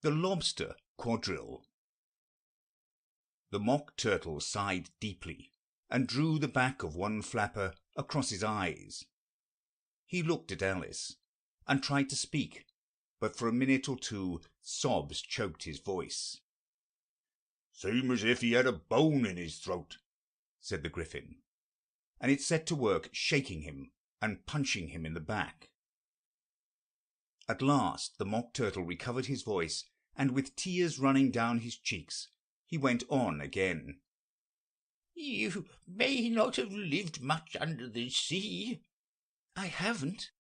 The Lobster-Quadrille. The Mock Turtle sighed deeply and drew the back of one flapper across his eyes. He looked at Alice and tried to speak, but for a minute or two sobs choked his voice. "Seem as if he had a bone in his throat," said the Gryphon, and it set to work shaking him and punching him in the back. At last the Mock Turtle recovered his voice, and with tears running down his cheeks, he went on again. "You may not have lived much under the sea." "I haven't,"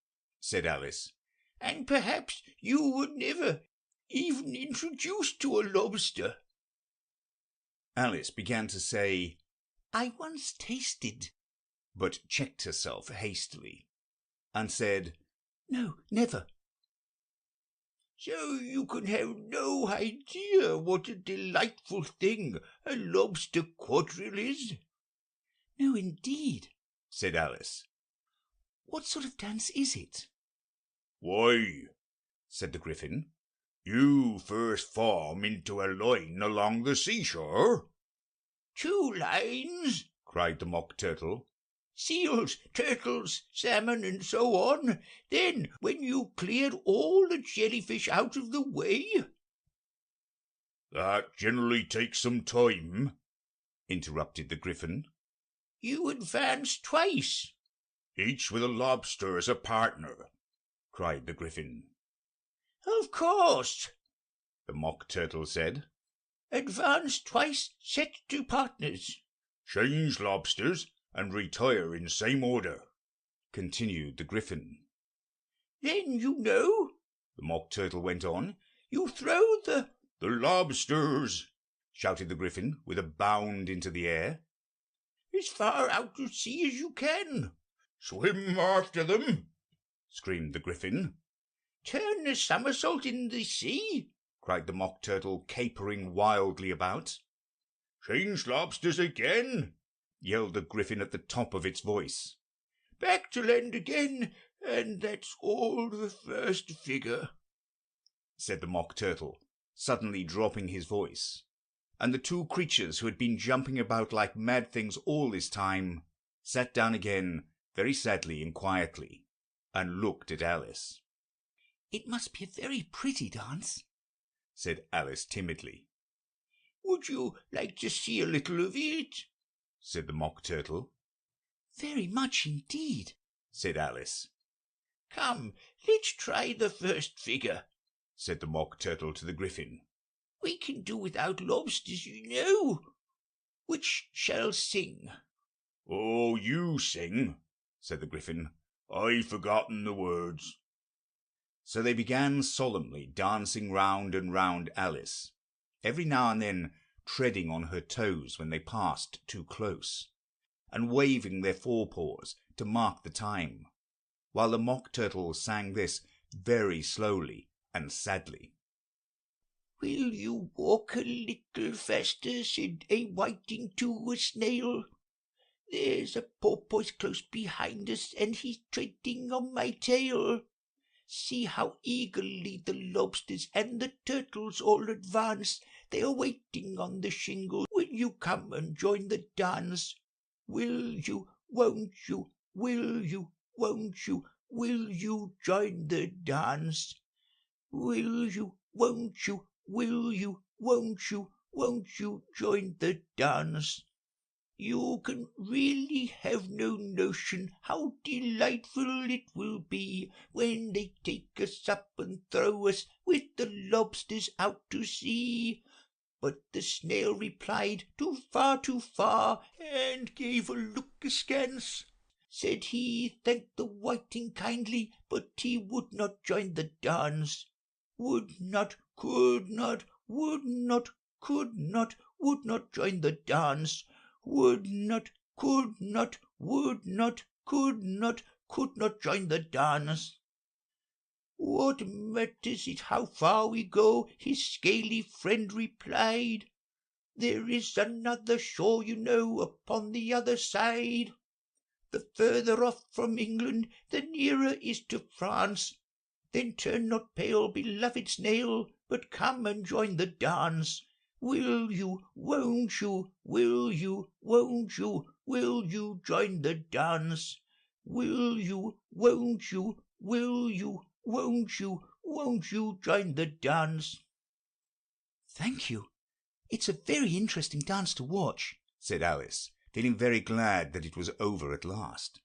said Alice. "And perhaps you were never even introduced to a lobster." Alice began to say, "I once tasted," but checked herself hastily, and said, "No, never." "So you can have no idea what a delightful thing a lobster-quadrille is?" "No, indeed," said Alice. "What sort of dance is it?" "Why," said the Gryphon, "you first form into a line along the seashore." "2 lines?" cried the Mock Turtle. "Seals, turtles, salmon, and so on. Then, when you cleared all the jellyfish out of the way—" "That generally takes some time," interrupted the Gryphon. "You advance twice." "Each with a lobster as a partner," cried the Gryphon. "Of course," the Mock Turtle said. "Advance twice, set to partners." "Change lobsters and retire in same order," continued the Gryphon. "Then, you know," the Mock Turtle went on, "you throw the—" "The lobsters," shouted the Gryphon with a bound into the air. "as far out to sea as you can." "Swim after them," screamed the Gryphon. "Turn a somersault in the sea," cried the Mock Turtle, capering wildly about. "Change lobsters again," yelled the Gryphon at the top of its voice. "Back to land again, and that's all the first figure," said the Mock Turtle, suddenly dropping his voice. And the 2 creatures who had been jumping about like mad things all this time sat down again very sadly and quietly, and looked at Alice. "It must be a very pretty dance," said Alice timidly. "Would you like to see a little of it?" said the Mock Turtle. "Very much indeed," said Alice. "Come, let's try the first figure," said the Mock Turtle to the Gryphon. "We can do without lobsters, you know. Which shall sing?" "Oh, you sing," said the Gryphon. "I've forgotten the words." So they began solemnly dancing round and round Alice, every now and then treading on her toes when they passed too close, and waving their forepaws to mark the time, while the Mock Turtle sang this very slowly and sadly. "Will you walk a little faster?" said a whiting to a snail. "There's a porpoise close behind us, and he's treading on my tail. See how eagerly the lobsters and the turtles all advance. They are waiting on the shingle. Will you come and join the dance? Will you, won't you, will you, won't you, will you join the dance? Will you, won't you, will you, won't you join the dance? You can really have no notion how delightful it will be when they take us up and throw us with the lobsters out to sea." But the snail replied, too far, and gave a look askance. Said he thanked the whiting kindly, but he would not join the dance. Would not, could not, would not, could not, would not join the dance. Would not, could not, would not, could not join the dance. "What matters it how far we go?" his scaly friend replied. "There is another shore, you know, upon the other side. The further off from England, the nearer is to France. Then turn not pale, beloved snail, but come and join the dance. Will you, won't you, will you, won't you, will you join the dance? Will you, won't you, will you, won't you join the dance? Thank you. It's a very interesting dance to watch, said Alice, feeling very glad that it was over at last.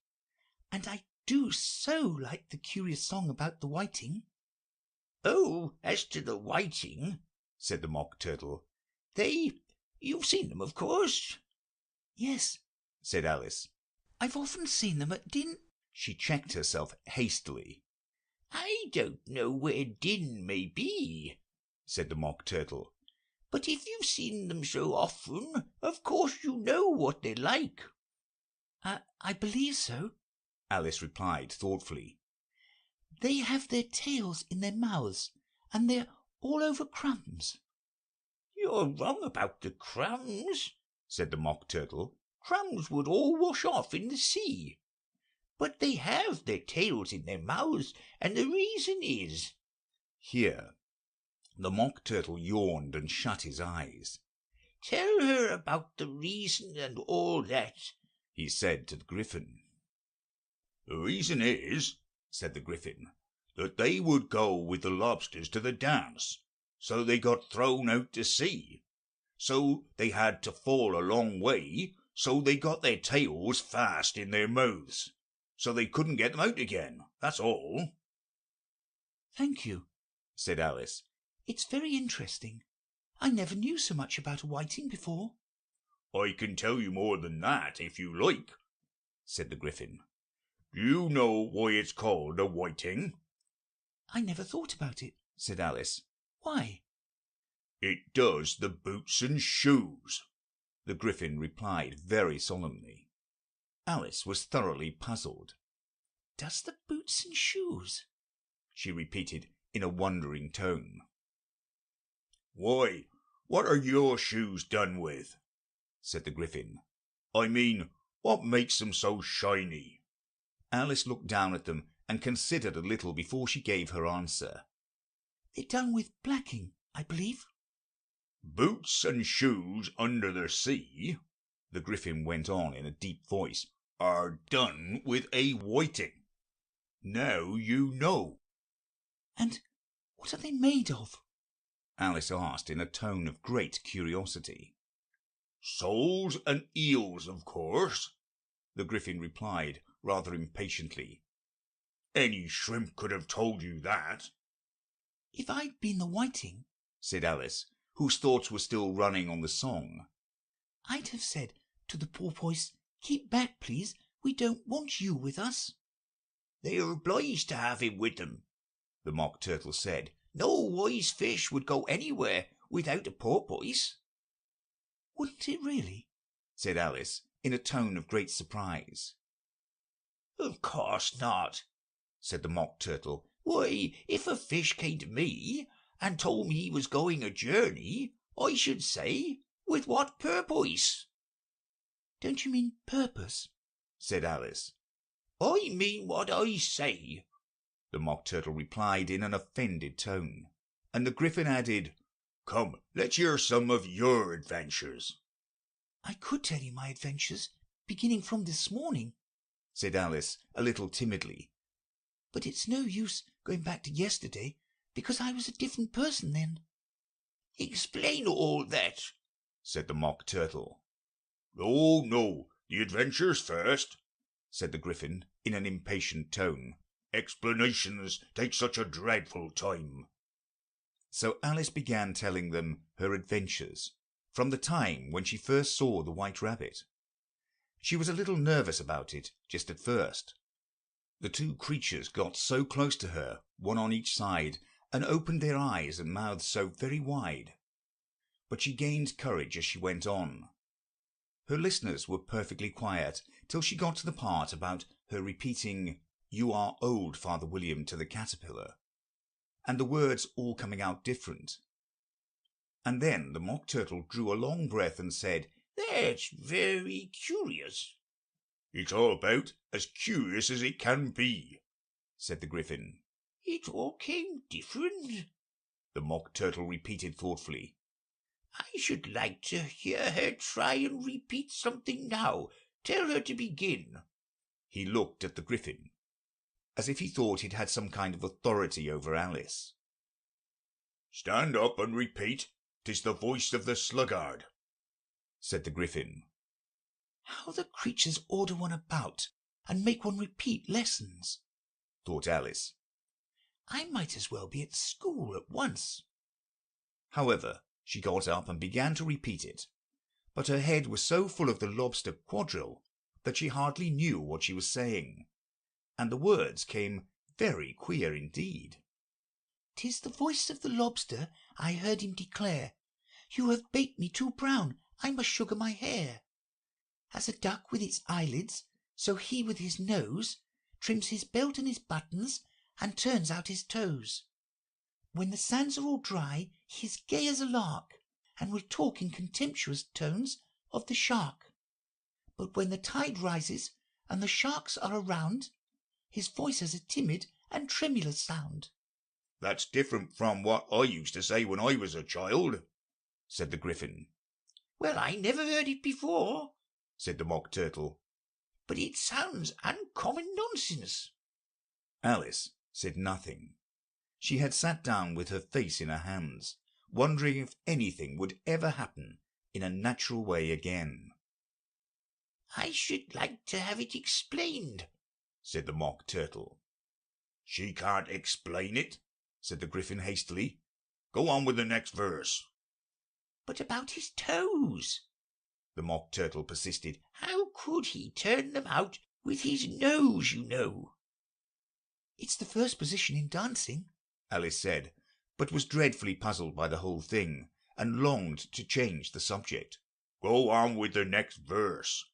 And I do so like the curious song about the whiting. Oh, as to the whiting, said the Mock Turtle, you've seen them, of course. Yes, said Alice. I've often seen them at Din. She checked herself hastily. I don't know where Din may be, said the Mock Turtle, but if you've seen them so often, of course you know what they're like. I believe so, Alice replied thoughtfully. They have their tails in their mouths, and they're all over crumbs. You're wrong about the crumbs, said the Mock Turtle. Crumbs would all wash off in the sea. But they have their tails in their mouths, and the reason is... Here the Mock Turtle yawned and shut his eyes. Tell her about the reason and all that, he said to the Gryphon. The reason is, said the Gryphon, that they would go with the lobsters to the dance, so they got thrown out to sea. So they had to fall a long way, so they got their tails fast in their mouths, so they couldn't get them out again. That's all. Thank you, said Alice. It's very interesting. I never knew so much about a whiting before. I can tell you more than that, if you like, said the Gryphon. Do you know why it's called a whiting? I never thought about it, said Alice. Why? It does the boots and shoes, the Gryphon replied very solemnly. Alice was thoroughly puzzled. Does the boots and shoes? She repeated in a wondering tone. Why, what are your shoes done with? Said the Gryphon. I mean, what makes them so shiny? Alice looked down at them and considered a little before she gave her answer. They're done with blacking, I believe. Boots and shoes under the sea, the Gryphon went on in a deep voice, are done with a whiting. Now you know. And what are they made of? Alice asked in a tone of great curiosity. Soles and eels, of course, the Gryphon replied rather impatiently. Any shrimp could have told you that. If I'd been the whiting, said Alice, whose thoughts were still running on the song, I'd have said to the porpoise, keep back, please, we don't want you with us. They are obliged to have him with them, the Mock Turtle said. No wise fish would go anywhere without a porpoise. Wouldn't it really? Said Alice, in a tone of great surprise. Of course not, said the Mock Turtle. Why, if a fish came to me and told me he was going a journey, I should say, with what purpose? Don't you mean purpose? Said Alice. I mean what I say, the Mock Turtle replied in an offended tone, and the Gryphon added, Come, let's hear some of your adventures. I could tell you my adventures, beginning from this morning, said Alice a little timidly. But it's no use going back to yesterday, because I was a different person then. Explain all that, said the Mock Turtle. Oh, no, the adventures first, said the Gryphon in an impatient tone. Explanations take such a dreadful time. So Alice began telling them her adventures, from the time when she first saw the White Rabbit. She was a little nervous about it, just at first. The two creatures got so close to her, one on each side, and opened their eyes and mouths so very wide. But she gained courage as she went on. Her listeners were perfectly quiet till she got to the part about her repeating, "You are old, Father William," to the caterpillar, and the words all coming out different. And then the Mock Turtle drew a long breath and said, "That's very curious." "It's all about as curious as it can be," said the Gryphon. "It all came different," the Mock Turtle repeated thoughtfully. I should like to hear her try and repeat something now. Tell her to begin. He looked at the Gryphon, as if he thought it had some kind of authority over Alice. Stand up and repeat. 'Tis the voice of the sluggard, said the Gryphon. How the creatures order one about and make one repeat lessons, thought Alice. I might as well be at school at once. However, she got up and began to repeat it, but her head was so full of the Lobster-Quadrille that she hardly knew what she was saying, and the words came very queer indeed. 'Tis the voice of the lobster, I heard him declare, You have baked me too brown, I must sugar my hair. As a duck with its eyelids, so he with his nose trims his belt and his buttons, and turns out his toes. When the sands are all dry, he is gay as a lark, and will talk in contemptuous tones of the shark. But when the tide rises, and the sharks are around, his voice has a timid and tremulous sound. That's different from what I used to say when I was a child, said the Gryphon. Well, I never heard it before, said the Mock Turtle. But it sounds uncommon nonsense. Alice said nothing. She had sat down with her face in her hands, wondering if anything would ever happen in a natural way again. I should like to have it explained, said the Mock Turtle. She can't explain it, said the Gryphon hastily. Go on with the next verse. But about his toes, the Mock Turtle persisted. How could he turn them out with his nose, you know? It's the first position in dancing, Alice said, but was dreadfully puzzled by the whole thing, and longed to change the subject. Go on with the next verse,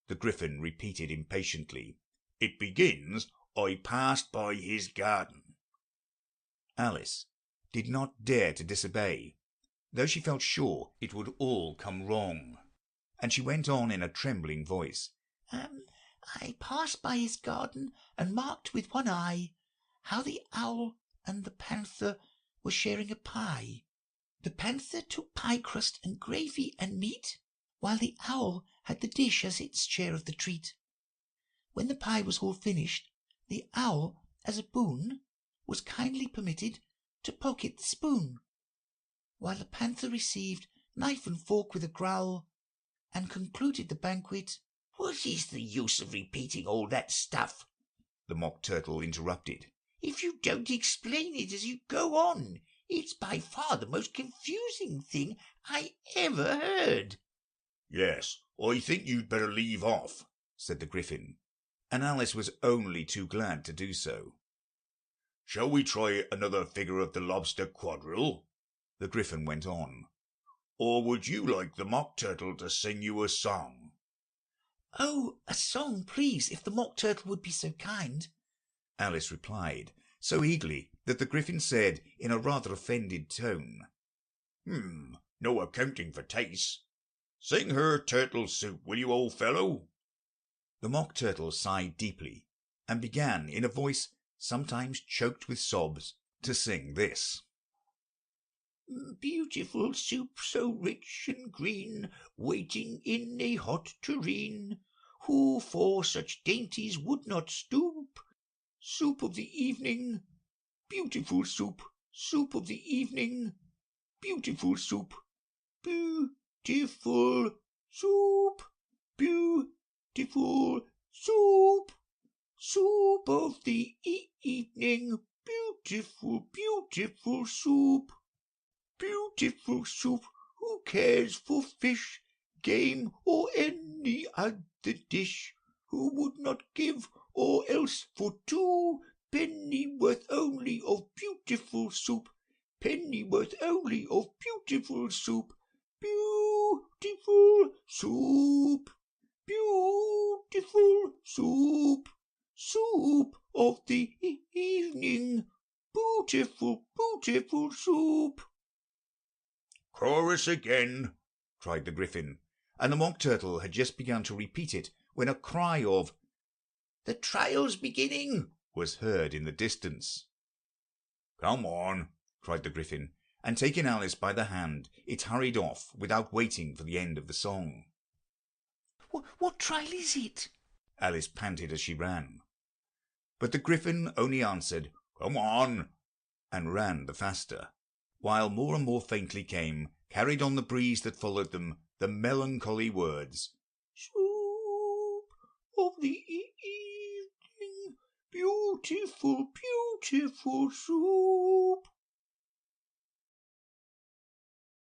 the Gryphon repeated impatiently. It begins, I passed by his garden. Alice did not dare to disobey, though she felt sure it would all come wrong, and she went on in a trembling voice. I passed by his garden, and marked with one eye how the owl and the panther were sharing a pie. The panther took pie crust and gravy and meat, while the owl had the dish as its share of the treat. When the pie was all finished, the owl, as a boon, was kindly permitted to pocket the spoon, while the panther received knife and fork with a growl, and concluded the banquet. What is the use of repeating all that stuff? The Mock Turtle interrupted. If you don't explain it as you go on, it's by far the most confusing thing I ever heard. Yes, I think you'd better leave off, said the Gryphon, and Alice was only too glad to do so. Shall we try another figure of the Lobster-Quadrille? The Gryphon went on. Or would you like the Mock Turtle to sing you a song? Oh, a song, please, if the Mock Turtle would be so kind, Alice replied, so eagerly that the Gryphon said in a rather offended tone, No accounting for tastes. Sing her Turtle Soup, will you, old fellow? The Mock Turtle sighed deeply, and began in a voice sometimes choked with sobs to sing this. Beautiful soup, so rich and green, waiting in a hot tureen. Who for such dainties would not stoop? Soup of the evening, beautiful soup, soup of the evening, beautiful soup, beautiful soup, beautiful soup, soup of the evening, beautiful, beautiful soup. Beautiful soup, who cares for fish, game, or any other dish? Who would not give, or else for 2 pennyworth only of beautiful soup, pennyworth only of beautiful soup, beautiful soup, beautiful soup, soup of the evening, beautiful, beautiful soup. Chorus again, cried the Gryphon, and the Mock Turtle had just begun to repeat it when a cry of, The trial's beginning, was heard in the distance. Come on, cried the Gryphon, and taking Alice by the hand, it hurried off without waiting for the end of the song. What trial is it? Alice panted as she ran. But the Gryphon only answered, "Come on," and ran the faster, while more and more faintly came, carried on the breeze that followed them, the melancholy words, "Soup of the evening, beautiful, beautiful soup."